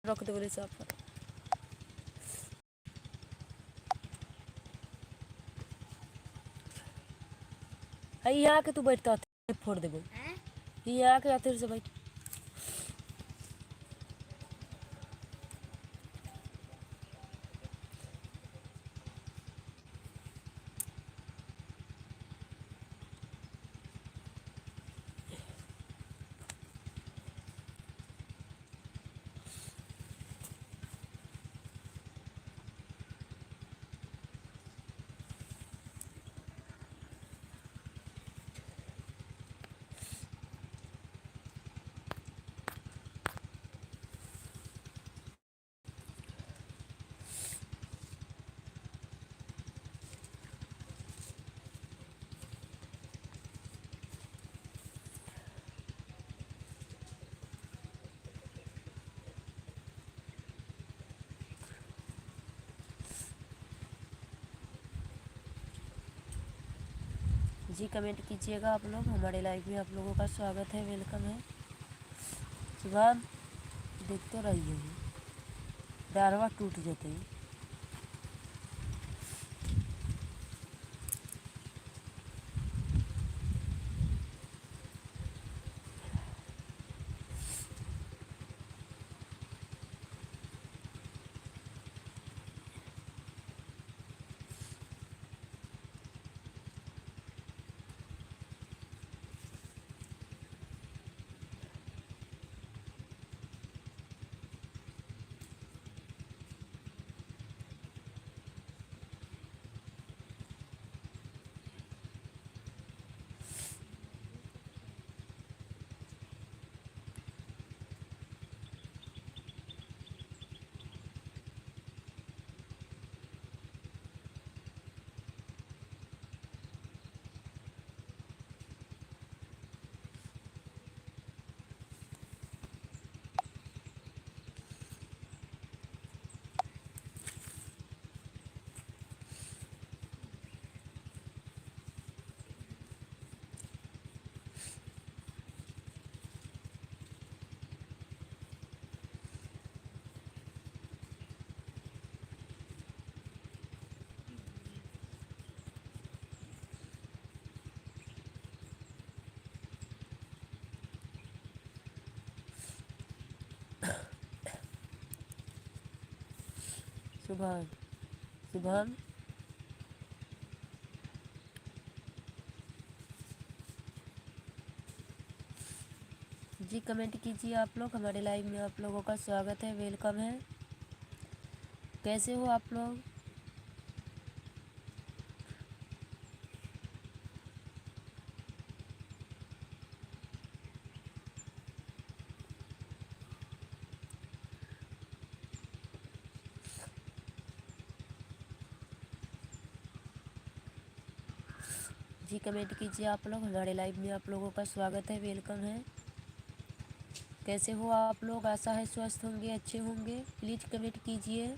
रख दे बोले साफ पर यहाँ आके तू बैठता फोड़ देबो यहाँ आके आते से बैठ जी कमेंट कीजिएगा आप लोग। हमारे लाइव में आप लोगों का स्वागत है, वेलकम है। सुबह देखते रहिए, डारवा टूट जाते। सुबह सुबह जी कमेंट कीजिए आप लोग। हमारे लाइव में आप लोगों का स्वागत है, वेलकम है। कैसे हो आप लोग? जी कमेंट कीजिए आप लोग। हमारे लाइव में आप लोगों का स्वागत है, वेलकम है। कैसे हो आप लोग? आशा है स्वस्थ होंगे, अच्छे होंगे। प्लीज़ कमेंट कीजिए।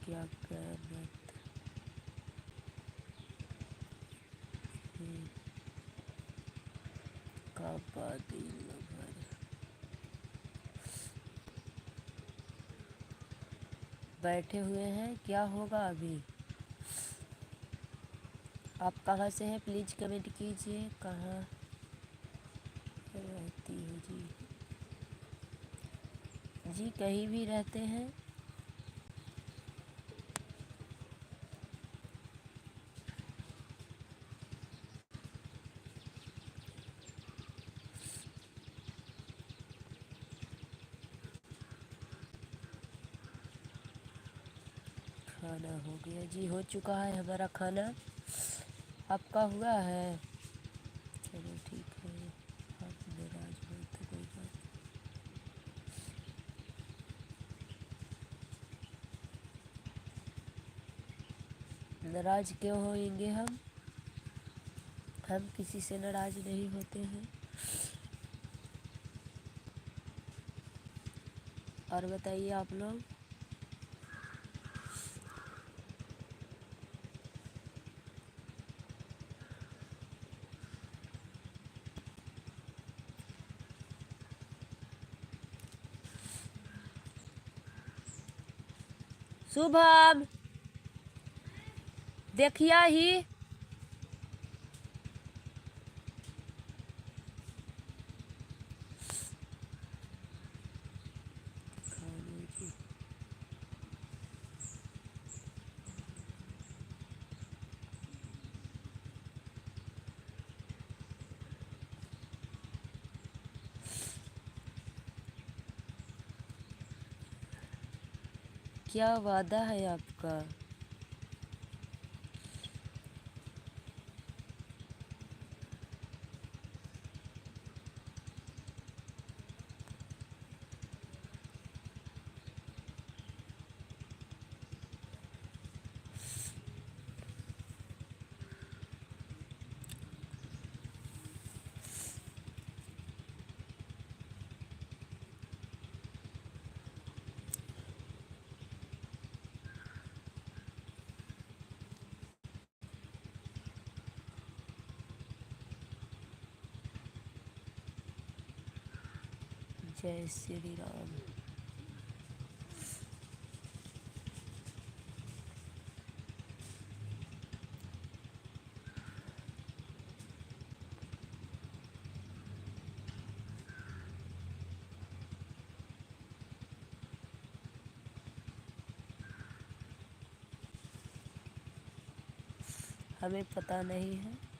क्या कर बैठे हुए हैं, क्या होगा अभी? आप कहाँ से हैं? प्लीज़ कमेंट कीजिए। कहाँ रहती हो जी? जी कहीं भी रहते हैं। खाना हो गया जी, हो चुका है हमारा खाना। आपका हुआ है? चलो ठीक है। आप नाराज हो तो कोई बात। नाराज क्यों होएंगे हम किसी से नाराज नहीं होते हैं। और बताइए आप लोग। शुभम देखिया ही क्या वादा है आपका? जय श्री राम। हमें पता नहीं है।